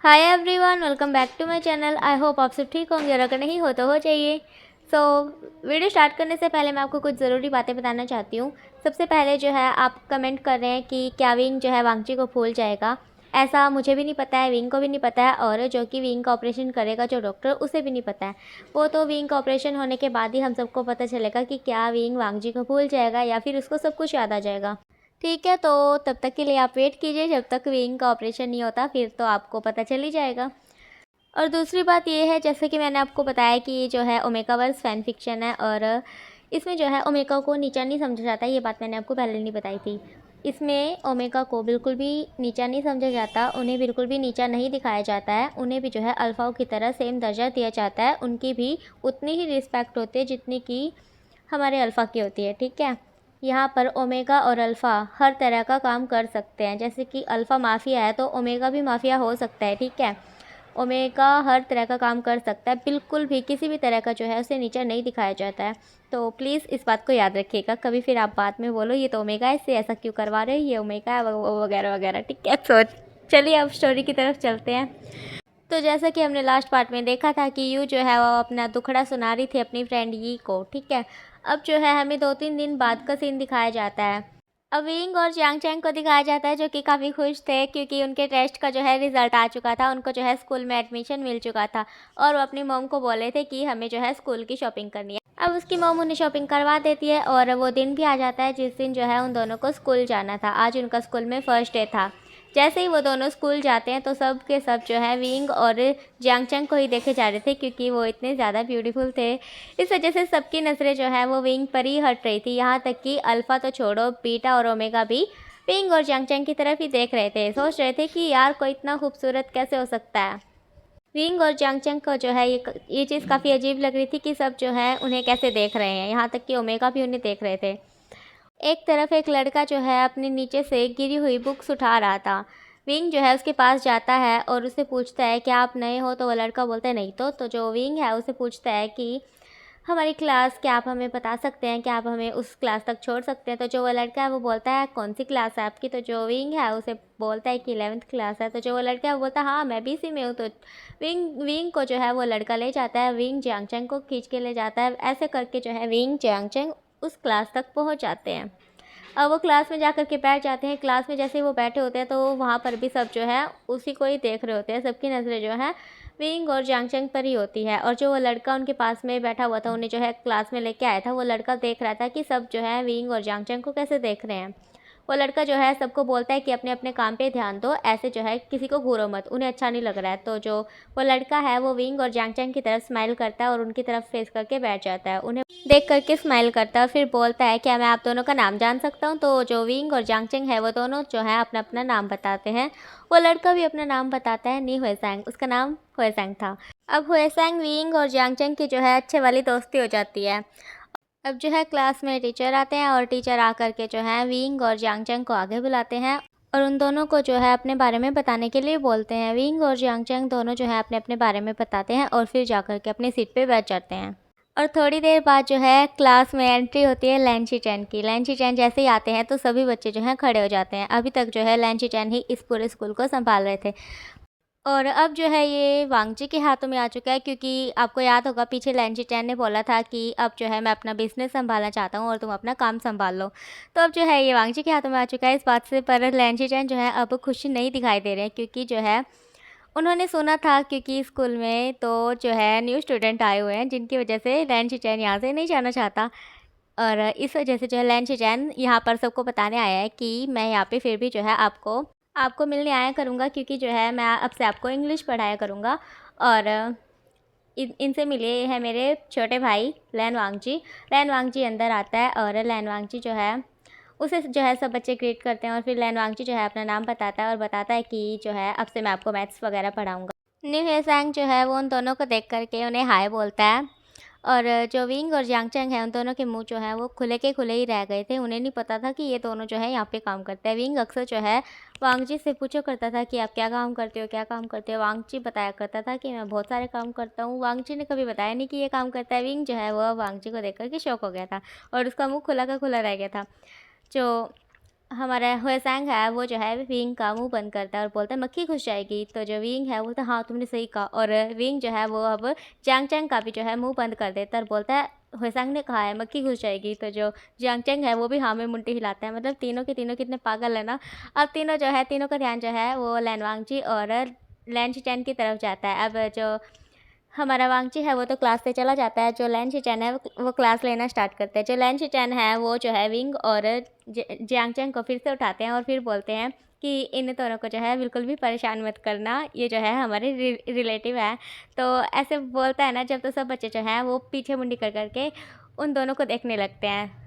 Hi everyone, welcome back to my channel. I hope आप सब ठीक होंगे और अगर नहीं हो तो हो जाइए। सो वीडियो स्टार्ट करने से पहले मैं आपको कुछ ज़रूरी बातें बताना चाहती हूँ। सबसे पहले जो है आप कमेंट कर रहे हैं कि क्या विंग जो है वांगची को भूल जाएगा। ऐसा मुझे भी नहीं पता है, विंग को भी नहीं पता है, और जो कि विंग का ऑपरेशन करेगा जो डॉक्टर, उसे भी नहीं पता है। वो तो विंग का ऑपरेशन होने के बाद ही हम सबको पता चलेगा कि क्या विंग वांगची को भूल जाएगा या फिर उसको सब कुछ याद आ जाएगा। ठीक है, तो तब तक के लिए आप वेट कीजिए, जब तक विंग का ऑपरेशन नहीं होता फिर तो आपको पता चल ही जाएगा। और दूसरी बात ये है, जैसे कि मैंने आपको बताया कि ये जो है ओमेगावर्स फैन फिक्शन है, और इसमें जो है ओमेगा को नीचा नहीं समझा जाता। ये बात मैंने आपको पहले नहीं बताई थी। इसमें ओमेगा को बिल्कुल भी नीचा नहीं समझा जाता, उन्हें बिल्कुल भी नीचा नहीं दिखाया जाता है। उन्हें भी जो है अल्फ़ाओं की तरह सेम दर्जा दिया जाता है। उनकी भी उतनी ही रिस्पेक्ट होती है जितनी कि हमारे अल्फ़ा की होती है। ठीक है, यहाँ पर ओमेगा और अल्फ़ा हर तरह का काम कर सकते हैं। जैसे कि अल्फ़ा माफिया है तो ओमेगा भी माफिया हो सकता है। ठीक है, ओमेगा हर तरह का काम कर सकता है, बिल्कुल भी किसी भी तरह का जो है उसे नीचा नहीं दिखाया जाता है। तो प्लीज़ इस बात को याद रखिएगा, कभी फिर आप बाद में बोलो ये तो ओमेगा है, इससे ऐसा क्यों करवा रहे हो, ये ओमेगा है वगैरह वगैरह। ठीक है, तो चलिए अब स्टोरी की तरफ चलते हैं। तो जैसा कि हमने लास्ट पार्ट में देखा था कि यू जो है वो अपना दुखड़ा सुना रही थी अपनी फ्रेंड यी को। ठीक है, अब जो है हमें 2-3 दिन बाद का सीन दिखाया जाता है। अब विंग और जियांग चैंग को दिखाया जाता है जो कि काफ़ी खुश थे, क्योंकि उनके टेस्ट का जो है रिजल्ट आ चुका था, उनको जो है स्कूल में एडमिशन मिल चुका था। और वो अपनी मॉम को बोले थे कि हमें जो है स्कूल की शॉपिंग करनी है। अब उसकी मॉम उन्हें शॉपिंग करवा देती है और वो दिन भी आ जाता है जिस दिन जो है उन दोनों को स्कूल जाना था। आज उनका स्कूल में फर्स्ट डे था। जैसे ही वो दोनों स्कूल जाते हैं तो सब के सब जो है विंग और जियांग चैंग को ही देखे जा रहे थे, क्योंकि वो इतने ज़्यादा ब्यूटीफुल थे। इस वजह से सबकी नज़रें जो है वो विंग पर ही हट रही थी। यहाँ तक कि अल्फ़ा तो छोड़ो, बीटा और ओमेगा भी विंग और जियांग चैंग की तरफ ही देख रहे थे। सोच रहे थे कि यार कोई इतना खूबसूरत कैसे हो सकता है। विंग और जियांग चैंग को जो है ये चीज़ काफ़ी अजीब लग रही थी कि सब जो है उन्हें कैसे देख रहे हैं। यहाँ तक कि ओमेगा भी उन्हें देख रहे थे। एक तरफ एक लड़का जो है अपने नीचे से गिरी हुई बुक्स उठा रहा था। विंग जो है उसके पास जाता है और उससे पूछता है क्या आप नए हो, तो वो लड़का बोलता है नहीं। तो जो विंग है उसे पूछता है कि हमारी क्लास, क्या आप हमें बता सकते हैं, क्या आप हमें उस क्लास तक छोड़ सकते हैं। तो जो वो लड़का है वो बोलता है कौन सी क्लास है आपकी। तो जो विंग है उसे बोलता है कि 11th क्लास है। तो जो वो लड़का है वो बोलता है हाँ मैं भी इसी में हूँ। तो विंग को जो है वो लड़का ले जाता है, विंग जियांग चैंग को खींच के ले जाता है। ऐसे करके जो है विंग जियांग चैंग उस क्लास तक पहुँच जाते हैं। अब वो क्लास में जा कर के बैठ जाते हैं। क्लास में जैसे ही वो बैठे होते हैं तो वहाँ पर भी सब जो है उसी को ही देख रहे होते हैं। सबकी नज़रें जो है विंग और जियांग चैंग पर ही होती है। और जो वो लड़का उनके पास में बैठा हुआ था, उन्हें जो है क्लास में लेके आया था, वो लड़का देख रहा था कि सब जो है विंग और जियांग चैंग को कैसे देख रहे हैं। वो लड़का जो है सबको बोलता है कि अपने अपने काम पे ध्यान दो, ऐसे जो है किसी को घूरो मत, उन्हें अच्छा नहीं लग रहा है। तो जो वो लड़का है वो विंग और जियांग चैंग की तरफ स्माइल करता है और उनकी तरफ फेस करके बैठ जाता है। उन्हें देख करके स्माइल करता है, फिर बोलता है क्या मैं आप दोनों का नाम जान सकता हूँ। तो जो विंग और जियांग चैंग है वो दोनों जो है अपना अपना नाम बताते हैं। वो लड़का भी अपना नाम बताता है, नी हुएसैंग, उसका नाम हुएसैंग था। अब हुएसैंग, विंग और जियांग चैंग की जो है अच्छे वाली दोस्ती हो जाती है। अब जो है क्लास में टीचर आते हैं और टीचर आकर के जो है विंग और जियांग चैंग को आगे बुलाते हैं और उन दोनों को जो है अपने बारे में बताने के लिए बोलते हैं। विंग और जियांग चैंग दोनों जो है अपने अपने बारे में बताते हैं और फिर जाकर के अपनी सीट पे बैठ जाते हैं। और थोड़ी देर बाद जो है क्लास में एंट्री होती है लैंची चैन की। लैंची चैन जैसे ही आते हैं तो सभी बच्चे जो हैं खड़े हो जाते हैं। अभी तक जो है लैंची चैन ही इस पूरे स्कूल को संभाल रहे थे और अब जो है ये वांगजी के हाथों में आ चुका है, क्योंकि आपको याद होगा पीछे लैंची चैन ने बोला था कि अब जो है मैं अपना बिजनेस संभालना चाहता हूँ और तुम अपना काम संभाल लो। तो अब जो है ये वांगजी के हाथों में आ चुका है इस बात से। पर लैंची चैन जो है अब खुश नहीं दिखाई दे रहे हैं, क्योंकि जो है उन्होंने सुना था क्योंकि स्कूल में तो जो है न्यू स्टूडेंट आए हुए हैं, जिनकी वजह से लैंची चैन यहाँ से नहीं जाना चाहता। और इस वजह से जो है लैंची चैन यहाँ पर सबको बताने आया है कि मैं यहाँ पे फिर भी जो है आपको आपको मिलने आया करूँगा, क्योंकि जो है मैं अब से आपको इंग्लिश पढ़ाया करूँगा। और इनसे मिले हैं मेरे छोटे भाई लैन वांगजी। लैन वांगजी अंदर आता है और लैन वांगजी जो है उसे जो है सब बच्चे ग्रीट करते हैं और फिर लैन वांगजी जो है अपना नाम बताता है और बताता है कि जो है अब से मैं आपको मैथ्स वगैरह पढ़ाऊँगा। न्यू हेसैंग जो है वो उन दोनों को देख करके उन्हें हाय बोलता है। और जो विंग और जियांग चैंग है उन दोनों के मुंह जो है वो खुले के खुले ही रह गए थे। उन्हें नहीं पता था कि ये दोनों जो है यहाँ पे काम करते हैं। विंग अक्सर जो है वांगजी से पूछा करता था कि आप क्या काम करते हो, क्या काम करते हो। वांगजी बताया करता था कि मैं बहुत सारे काम करता हूँ। वांगजी ने कभी बताया नहीं कि ये काम करता है। विंग जो है वो वांगजी को देख कर के शौक हो गया था और उसका मुँह खुला का खुला रह गया था। जो हमारा हुएसैंग है वो जो है विंग का मुंह बंद करता है और बोलता है मक्खी घुस जाएगी। तो जो विंग है वो बोलता है हाँ तुमने सही कहा। और विंग जो है वो अब जियांग चैंग का भी जो है मुंह बंद कर देता है और बोलता है हुएसैंग ने कहा है मक्खी घुस जाएगी। तो जो जियांग चैंग है वो भी हाँ में मुंडी हिलाता है। मतलब तीनों के तीनों कितने पागल है ना। अब तीनों जो है तीनों का ध्यान जो है वो लैन वांगची और लैन शिचैन की तरफ जाता है। अब जो हमारा वांगची है वो तो क्लास से चला जाता है। जो लैन शिचैन है वो क्लास लेना स्टार्ट करते हैं। जो लैन शिचैन है वो जो है विंग और जियांग चैंग को फिर से उठाते हैं और फिर बोलते हैं कि इन दोनों को जो है बिल्कुल भी परेशान मत करना, ये जो है हमारे रिलेटिव है। तो ऐसे बोलता है ना जब, तो सब बच्चे जो हैं वो पीछे मुंडी कर करके उन दोनों को देखने लगते हैं।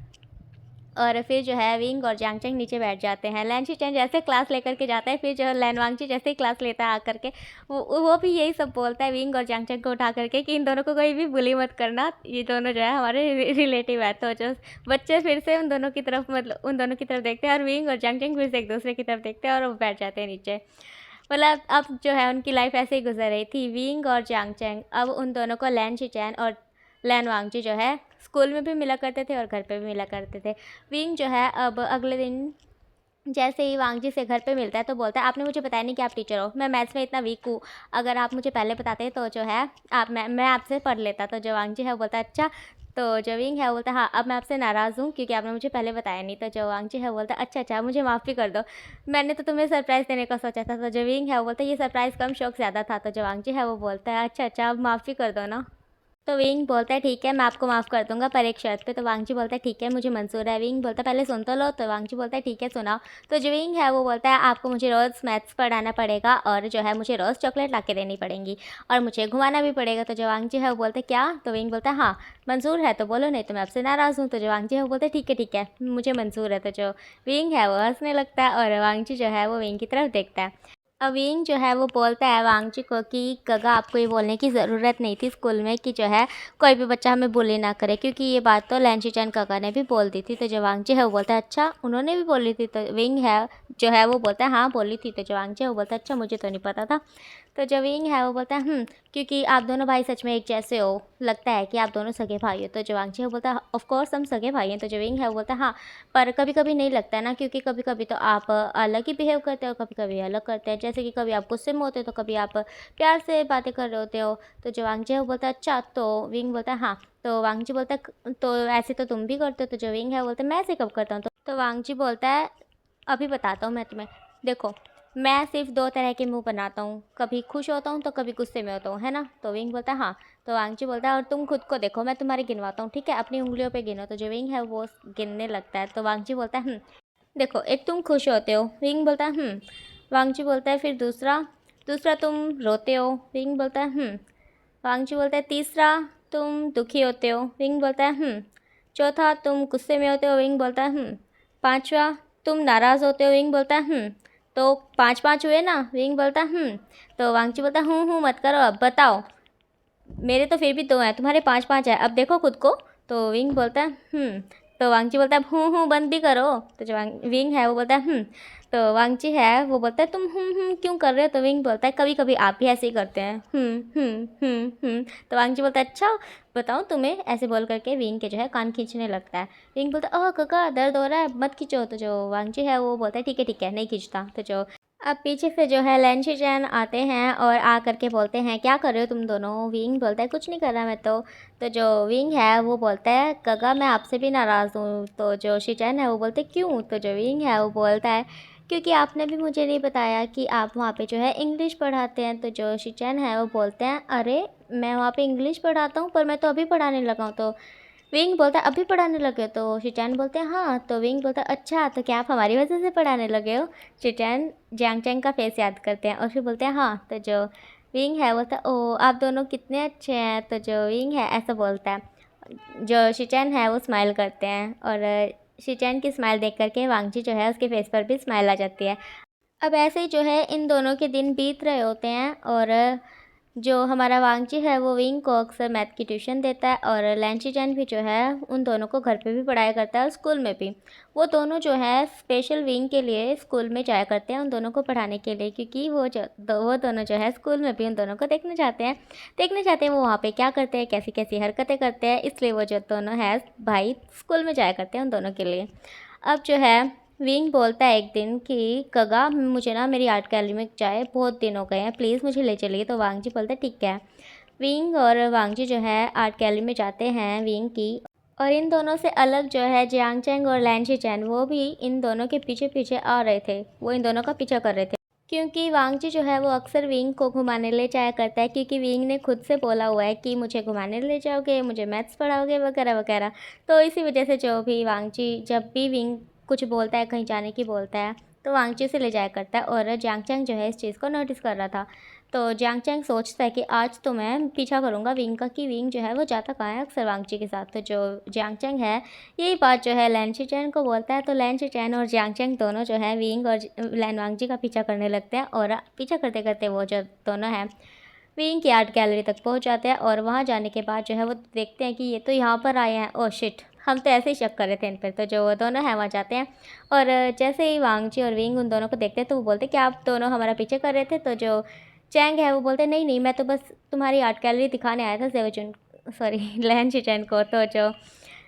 और फिर जो है विंग और जियांग चैंग नीचे बैठ जाते हैं। लैन शिचैन जैसे क्लास लेकर के जाता है, फिर जो लैन वांगची जैसे ही क्लास लेता है आकर के वो भी यही सब बोलता है विंग और जियांग चैंग को उठा करके कि इन दोनों को कोई भी बुली मत करना, ये दोनों जो है हमारे रिलेटिव है। तो जो बच्चे फिर से उन दोनों की तरफ, मतलब उन दोनों की तरफ देखते हैं और विंग और जियांग चैंग फिर से एक दूसरे की तरफ देखते हैं और वो बैठ जाते हैं नीचे। मतलब अब जो है उनकी लाइफ ऐसे ही गुजर रही थी। विंग और जियांग चैंग अब उन दोनों को लैन शिचैन और लैन वांगची जो है स्कूल में भी मिला करते थे और घर पे भी मिला करते थे। विंग जो है अब अगले दिन जैसे ही वांगजी से घर पे मिलता है तो बोलता है आपने मुझे बताया नहीं कि आप टीचर हो, मैं मैथ्स में इतना वीक हूँ, अगर आप मुझे पहले बताते तो जो है आप मैं आपसे पढ़ लेता। तो जो वांगजी है वो बोलता है अच्छा। तो जो विंग है वो बोलता है हाँ अब मैं आपसे नाराज़ हूँ क्योंकि आपने मुझे पहले बताया नहीं। तो जो वांगजी है वो बोलता है अच्छा अच्छा मुझे माफ़ भी कर दो, मैंने तो तुम्हें सरप्राइज़ देने का सोचा था। तो जो विंग है वो बोलता है ये सरप्राइज़ कम शौक ज़्यादा था। तो जो वांगजी है वो बोलता है अच्छा अच्छा अब माफ़ भी कर दो ना। तो विंग बोलता है ठीक है मैं आपको माफ़ कर दूंगा पर एक शर्त पे। तो वांगची बोलता है ठीक है मुझे मंजूर है। विंग बोलता है पहले सुन तो लो। तो वांगची बोलता है ठीक है सुनाओ। तो जो विंग है वो बोलता है आपको मुझे रोज़ मैथ्स पढ़ाना पड़ेगा और जो है मुझे रोज़ चॉकलेट ला के देनी पड़ेंगी और मुझे घुमाना भी पड़ेगा। तो जो वांगची है वो बोलता है क्या। तो विंग बोलता है हाँ मंजूर है तो बोलो नहीं तो मैं आपसे नाराज़ हूँ। तो जो वांगची है वो बोलता है ठीक है मुझे मंजूर है। तो जो विंग है वो हंसने लगता है और वांगची जो है वो विंग की तरफ देखता है। अविंग जो है वो बोलता है वांगची को कि गगा आपको ये बोलने की ज़रूरत नहीं थी स्कूल में कि जो है कोई भी बच्चा हमें बुली ना करे, क्योंकि ये बात तो लैन शिचैन काका ने भी बोल दी थी। तो जो वांगची है वो बोलता है अच्छा उन्होंने भी बोली थी। तो विंग है जो है वो बोलता है हाँ बोली थी। तो जो वांगची है वो बोलता है अच्छा मुझे तो नहीं पता था। तो जो विंग है वो बोलता है क्योंकि आप दोनों भाई सच में एक जैसे हो, लगता है कि आप दोनों सगे भाई हो। तो जो वांगची है वो बोलता है ऑफ कोर्स हम सगे भाई हैं। तो जो विंग है वो बोलता है हाँ पर कभी कभी नहीं लगता है ना, क्योंकि कभी कभी तो आप अलग ही बिहेव करते हो, कभी कभी अलग करते हैं। जैसे कि कभी आप गुस्से में होते हो तो कभी आप प्यार से बातें कर रहे होते हो। तो जो वांगजी है वो बोलता है अच्छा। तो विंग बोलता है हाँ। तो वांगजी बोलता है तो ऐसे तो तुम भी करते हो। तो जो विंग है वो बोलता है मैं ऐसे कब करता हूँ। तो वांगजी बोलता है अभी बताता हूँ मैं तुम्हें, देखो मैं सिर्फ दो तरह के मुंह बनाता हूँ, कभी खुश होता हूँ तो कभी गुस्से में होता हूँ, है ना। तो विंग बोलता है हाँ। तो वांगची बोलता है और तुम खुद को देखो मैं तुम्हारे गिनवाता हूँ, ठीक है अपनी उंगलियों पे गिनो। तो जो विंग है वो गिनने लगता है। तो वांगची बोलता है देखो एक तुम खुश होते हो। विंग बोलता है वांगची बोलता है फिर दूसरा, दूसरा तुम रोते हो। विंग बोलता है वांगची बोलता है तीसरा तुम दुखी होते हो। विंग बोलता है चौथा तुम गुस्से में होते हो। विंग बोलता है पांचवा तुम नाराज़ होते हो। विंग बोलता है तो पाँच पाँच हुए ना। विंग बोलता है तो वांगची बोलता है मत करो अब बताओ, मेरे तो फिर भी दो हैं तुम्हारे पाँच पाँच है, अब देखो खुद को। तो विंग बोलता है तो वांगची बोलता है बंद भी करो। तो जो विंग है वो बोलता है तो वांगची है वो बोलता है तुम क्यों कर रहे हो। तो विंग बोलता है कभी कभी आप भी ऐसे ही करते हैं तो वांगची बोलता है अच्छा बताओ तुम्हें। ऐसे बोल करके विंग के जो है कान खींचने लगता है। विंग बोलता है ओह काका दर्द हो रहा है मत खींचो। तो जो वांगची है वो बोलता है ठीक है नहीं खींचता। तो जो अब पीछे से जो है लैन शिचैन आते हैं और आ करके बोलते हैं क्या कर रहे हो तुम दोनों। विंग बोलता है कुछ नहीं कर रहा मैं तो जो विंग है वो बोलता है गगा मैं आपसे भी नाराज़ हूँ। तो जो शिचैन है वो बोलते क्यों। तो जो विंग है वो बोलता है क्योंकि आपने भी मुझे नहीं बताया कि आप वहाँ पे जो है इंग्लिश पढ़ाते हैं। तो जो शिचैन है वो बोलते हैं अरे मैं वहाँ पे इंग्लिश पढ़ाता हूँ पर मैं तो अभी पढ़ाने लगा हूँ। तो विंग बोलता है अभी पढ़ाने लगे हो। तो शिचैन बोलते हैं हाँ। तो विंग बोलता है अच्छा तो क्या आप हमारी वजह से पढ़ाने लगे हो। शिचैन जियांग चैंग का फेस याद करते हैं और फिर बोलते हैं हाँ। तो जो विंग है बोलता है ओ आप दोनों कितने अच्छे हैं। तो जो विंग है ऐसा बोलता है। जो शिचैन है वो स्माइल करते हैं और शिचैन की स्माइल देख करके वांगजी जो है उसके फेस पर भी स्माइल आ जाती है। अब ऐसे ही जो है इन दोनों के दिन बीत रहे होते हैं और जो हमारा वांगची है वो विंग को अक्सर मैथ की ट्यूशन देता है और लैन शिचैन भी जो है उन दोनों को घर पे भी पढ़ाया करता है और स्कूल में भी। वो दोनों जो है स्पेशल विंग के लिए स्कूल में जाया करते हैं उन दोनों को पढ़ाने के लिए, क्योंकि वो दोनों जो है स्कूल में भी उन दोनों को देखने जाते हैं वो वहाँ पे क्या करते हैं कैसी कैसी हरकतें करते हैं, इसलिए वो जो दोनों है भाई स्कूल में जाया करते हैं उन दोनों के लिए। अब जो है विंग बोलता है एक दिन कि कगा मुझे ना मेरी आर्ट गैलरी में जाए बहुत दिन हो गए हैं, प्लीज़ मुझे ले चलिए। तो वांगजी बोलता है ठीक है। विंग और वांगजी जो है आर्ट गैलरी में जाते हैं विंग की, और इन दोनों से अलग जो है जियांग चैंग और लैन शीचैन वो भी इन दोनों के पीछे पीछे आ रहे थे, वो इन दोनों का पीछा कर रहे थे। क्योंकि वांगजी जो है वो अक्सर विंग को घुमाने ले जाया करता है, क्योंकि विंग ने खुद से बोला हुआ है कि मुझे घुमाने ले जाओगे, मुझे मैथ्स पढ़ाओगे वगैरह वगैरह। तो इसी वजह से जो भी वांगजी जब भी विंग कुछ बोलता है, कहीं जाने की बोलता है, तो वांगजी उसे ले जाया करता है। और जियांग चैंग जो है इस चीज़ को नोटिस कर रहा था। तो जियांग चैंग सोचता है कि आज तो मैं पीछा करूँगा विंग का कि विंग जो है वो जाता कहाँ है अक्सर वांगजी के साथ। तो जो जियांग चैंग है यही बात जो है लैन शीचैन को बोलता है। तो लैन शीचैन और जियांग चैंग दोनों जो है विंग और लैन वांगजी का पीछा करने लगते हैं, और पीछा करते करते वो जो दोनों हैं विंग की आर्ट गैलरी तक पहुंच जाते हैं। और वहां जाने के बाद जो है वो देखते हैं कि ये तो यहाँ पर आए हैं, ओह शिट, हम तो ऐसे ही शक कर रहे थे इन पर। तो जो वो दोनों हैं वहाँ जाते हैं, और जैसे ही वांगजी और विंग उन दोनों को देखते हैं तो वो बोलते हैं कि आप दोनों हमारा पीछे कर रहे थे। तो जो चैंग है वो बोलते हैं नहीं नहीं, मैं तो बस तुम्हारी आर्ट गैलरी दिखाने आया था सेवचुन, सॉरी लैन शीचैन को। तो जो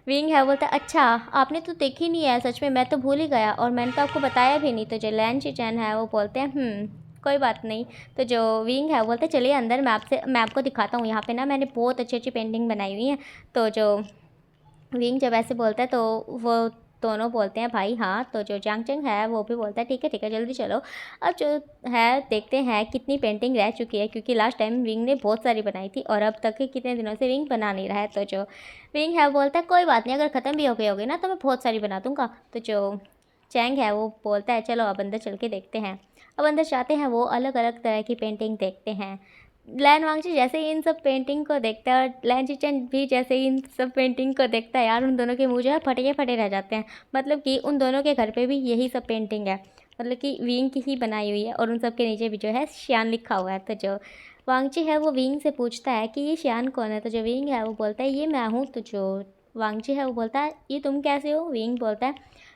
विंग है वो बोलता है अच्छा आपने तो देखी नहीं है, सच में मैं तो भूल ही गया और मैंने तो आपको बताया भी नहीं। तो जो लैन शीचैन है वो बोलते हैं कोई बात नहीं। तो जो विंग है वो बोलते हैं चलिए अंदर, मैं आपको दिखाता हूँ, यहाँ पे ना मैंने बहुत अच्छी अच्छी पेंटिंग बनाई हुई है। तो जो विंग जब ऐसे बोलता है तो वो दोनों बोलते हैं भाई हाँ। तो जो जियांग चैंग है वो भी बोलता है ठीक है जल्दी चलो। अब जो है देखते हैं कितनी पेंटिंग रह चुकी है, क्योंकि लास्ट टाइम विंग ने बहुत सारी बनाई थी और अब तक के कितने दिनों से विंग बना नहीं रहा है। तो जो विंग है वो बोलता है कोई बात नहीं, अगर ख़त्म भी हो गई होगी ना तो मैं बहुत सारी बना दूँगा। तो जो चैंग है वो बोलता है चलो अब अंदर चल के देखते हैं। अब अंदर जाते हैं, वो अलग अलग तरह की पेंटिंग देखते हैं। लैन वांगची जैसे ही इन सब पेंटिंग को देखता है और लैन चिचन भी जैसे ही इन सब पेंटिंग को देखता है, यार उन दोनों के मुँह जो है फटे के फटे रह जाते हैं। मतलब कि उन दोनों के घर पे भी यही सब पेंटिंग है, मतलब कि विंग की ही बनाई हुई है, और उन सब के नीचे भी जो है श्यान लिखा हुआ है। तो जो वांगची है वो विंग से पूछता है कि ये श्यान कौन है। तो जो विंग है वो बोलता है ये मैं हूँ। तो जो वांगची है वो बोलता है ये तुम कैसे हो। विंग बोलता है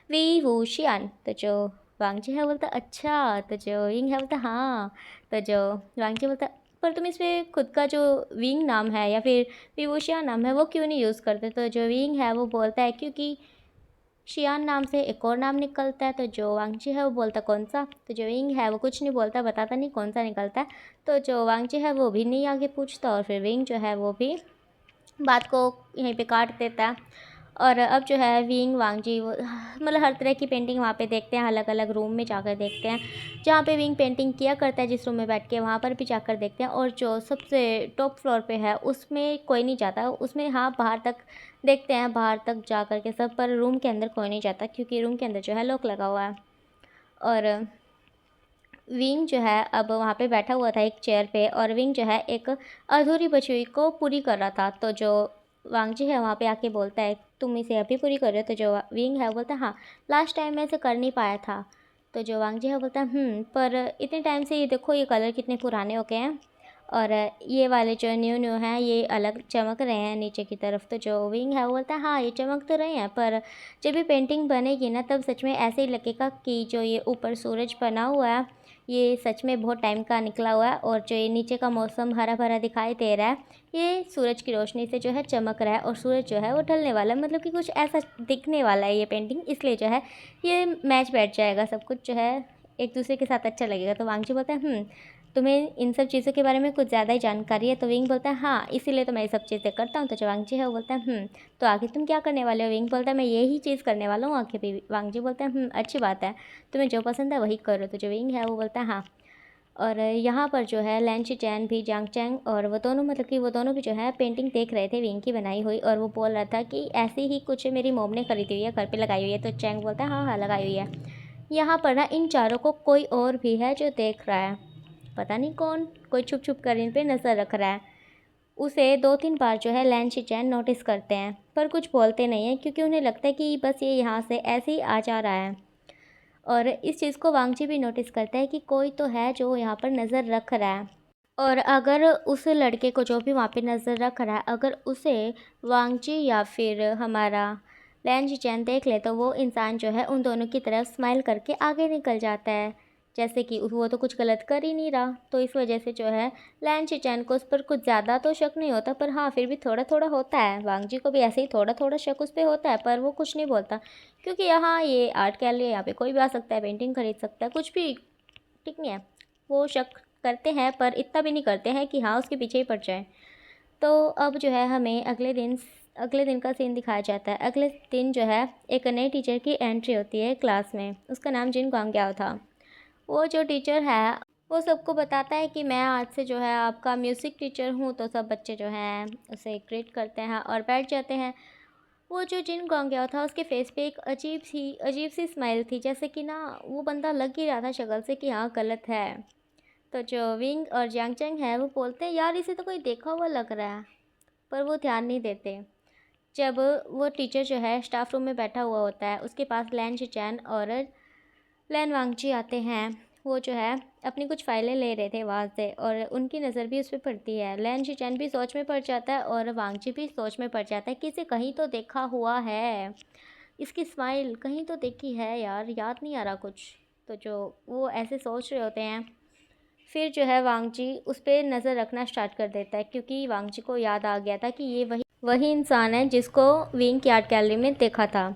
वी वू श्यान। तो जो वांगची है बोलता है अच्छा। तो जो विंग है बोलता है हाँ। तो जो वांगची बोलता है पर तुम इसमें खुद का जो विंग नाम है या फिर विवोशिया नाम है वो क्यों नहीं यूज़ करते। तो जो विंग है वो बोलता है क्योंकि शियान नाम से एक और नाम निकलता है। तो जो वांगची है वो बोलता कौन सा। तो जो विंग है वो कुछ नहीं बोलता, बताता नहीं कौन सा निकलता है। तो जो वांगची है वो भी नहीं आगे पूछता, और फिर विंग जो है वो भी बात को यहीं पे काट देता है। और अब जो है विंग वांगजी वो मतलब हर तरह की पेंटिंग वहाँ पे देखते हैं, अलग अलग रूम में जाकर देखते हैं जहाँ पे विंग पेंटिंग किया करता है, जिस रूम में बैठ के वहाँ पर भी जाकर देखते हैं। और जो सबसे टॉप फ्लोर पे है उसमें कोई नहीं जाता, उसमें हाँ बाहर तक देखते हैं, बाहर तक जा कर के सब, पर रूम के अंदर कोई नहीं जाता क्योंकि रूम के अंदर जो है लॉक लगा हुआ है। और विंग जो है अब वहाँ पे बैठा हुआ था एक चेयर पे, और विंग जो है एक अधूरी बची हुई को पूरी कर रहा था। तो जो वांगजी है वहाँ पे आके बोलता है तुम इसे अभी पूरी कर रहे हो। तो जो विंग है वो बोलता है हाँ लास्ट टाइम मैं इसे कर नहीं पाया था। तो जो वांगजी है बोलता है पर इतने टाइम से ये देखो ये कलर कितने पुराने हो गए हैं, और ये वाले जो न्यू न्यू हैं ये अलग चमक रहे हैं नीचे की तरफ। तो जो विंग है वो बोलता है हाँ ये चमक तो रहे हैं, पर जब ये पेंटिंग बनेगी ना तब सच में ऐसे ही लगेगा कि जो ये ऊपर सूरज बना हुआ है ये सच में बहुत टाइम का निकला हुआ है, और जो ये नीचे का मौसम हरा भरा दिखाई दे रहा है ये सूरज की रोशनी से जो है चमक रहा है, और सूरज जो है वो ढलने वाला है, मतलब कि कुछ ऐसा दिखने वाला है ये पेंटिंग, इसलिए जो है ये मैच बैठ जाएगा, सब कुछ जो है एक दूसरे के साथ अच्छा लगेगा। तो वांगची बोलता है तुम्हें इन सब चीज़ों के बारे में कुछ ज़्यादा ही जानकारी है। तो विंग बोलता है हाँ इसीलिए तो मैं ये सब चीज़ें करता हूँ। तो जो वांगची है वो बोलता है तो आगे तुम क्या करने वाले हो। विंग बोलता है मैं यही चीज़ करने वाला हूँ आगे भी। वांगची बोलता है अच्छी बात है, तुम्हें जो पसंद है वही करो। तो जो विंग है वो बोलता है हाँ। और यहाँ पर जो है लैन शीचैन भी जियांग चैंग और वो दोनों मतलब कि वो दोनों भी जो है पेंटिंग देख रहे थे विंग की बनाई हुई, और वो बोल रहा था कि ऐसी ही कुछ मेरी मोम ने खरीदी हुई है, घर पे लगाई हुई है। तो चैंग बोलता है हाँ हाँ लगाई हुई है। यहाँ पर ना इन चारों को कोई और भी है जो देख रहा है, पता नहीं कौन, कोई छुप छुप कर इन पे नज़र रख रहा है। उसे 2-3 बार जो है लैन शीचैन नोटिस करते हैं पर कुछ बोलते नहीं हैं, क्योंकि उन्हें लगता है कि बस ये यहाँ से ऐसे ही आ जा रहा है। और इस चीज़ को वांगजी भी नोटिस करता है कि कोई तो है जो यहाँ पर नज़र रख रहा है, और अगर उस लड़के को जो भी वहाँ पे नज़र रख रहा है अगर उसे वांगजी या फिर हमारा लैन शीचैन देख ले तो वो इंसान जो है उन दोनों की तरफ स्माइल करके आगे निकल जाता है। जैसे कि वो तो कुछ गलत कर ही नहीं रहा, तो इस वजह से जो है लैन शिचैन को उस पर कुछ ज़्यादा तो शक नहीं होता, पर हाँ फिर भी थोड़ा थोड़ा होता है। वांग जी को भी ऐसे ही थोड़ा थोड़ा शक उस पर होता है, पर वो कुछ नहीं बोलता, क्योंकि यहाँ ये आर्ट गैलरी है, यहाँ पे कोई भी आ सकता है, पेंटिंग खरीद सकता है, कुछ भी ठीक नहीं है। वो शक करते हैं पर इतना भी नहीं करते हैं कि हाँ उसके पीछे ही पड़ जाए। तो अब जो है हमें अगले दिन का सीन दिखाया जाता है। अगले दिन जो है एक नए टीचर की एंट्री होती है क्लास में। उसका नाम जिन गांग्याओ था। वो जो टीचर है वो सबको बताता है कि मैं आज से जो है आपका म्यूज़िक टीचर हूँ। तो सब बच्चे जो हैं उसे ग्रीट करते हैं और बैठ जाते हैं। वो जो जिन गांग्याओ था उसके फेस पे एक अजीब सी स्माइल थी, जैसे कि ना वो बंदा लग ही रहा था शक्ल से कि हाँ गलत है। तो जो विंग और जियांग चैंग है वो बोलते हैं यार इसे तो कोई देखा हुआ लग रहा है, पर वो ध्यान नहीं देते। जब वो टीचर जो है स्टाफ रूम में बैठा हुआ होता है, उसके पास लैन शिचैन और लैन वांगची आते हैं। वो जो है अपनी कुछ फाइलें ले रहे थे वहाँ से, और उनकी नज़र भी उस पर पड़ती है। लैन शिचैन भी सोच में पड़ जाता है और वांगची भी सोच में पड़ जाता है कि इसे कहीं तो देखा हुआ है, इसकी स्माइल कहीं तो देखी है यार, याद नहीं आ रहा कुछ। तो जो वो ऐसे सोच रहे होते हैं, फिर जो है वांगजी उस पर नज़र रखना स्टार्ट कर देता है, क्योंकि वांगजी को याद आ गया था कि ये वही इंसान है जिसको विंग की आर्ट गैलरी में देखा था।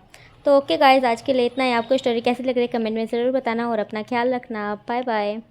तो ओके गाइस, आज के लिए इतना ही। आपको स्टोरी कैसी लग रही है कमेंट में ज़रूर बताना, और अपना ख्याल रखना। Bye bye.